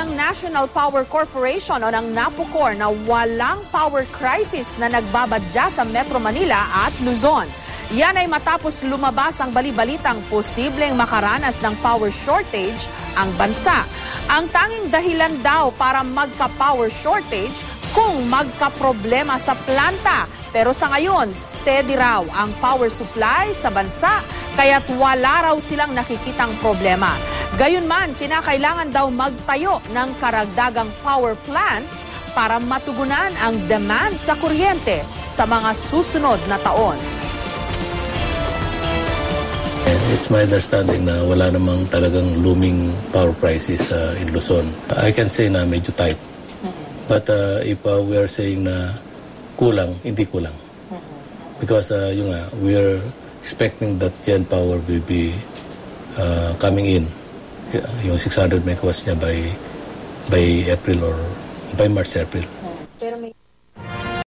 ng National Power Corporation o ng NAPOCOR na walang power crisis na nagbabadya sa Metro Manila at Luzon. Yan ay matapos lumabas ang balibalitang posibleng makaranas ng power shortage ang bansa. Ang tanging dahilan daw para magka-power shortage kung magka-problema sa planta. Pero sa ngayon, steady raw ang power supply sa bansa kaya't wala raw silang nakikitang problema. Gayunman, kinakailangan daw magtayo ng karagdagang power plants para matugunan ang demand sa kuryente sa mga susunod na taon. It's my understanding na wala namang talagang looming power crisis in Luzon. I can say na medyo tight. But if we are saying na kulang, hindi kulang. Because we are expecting that Gen Power will be coming in. Yung 600 megawatts niya by April or by March, April.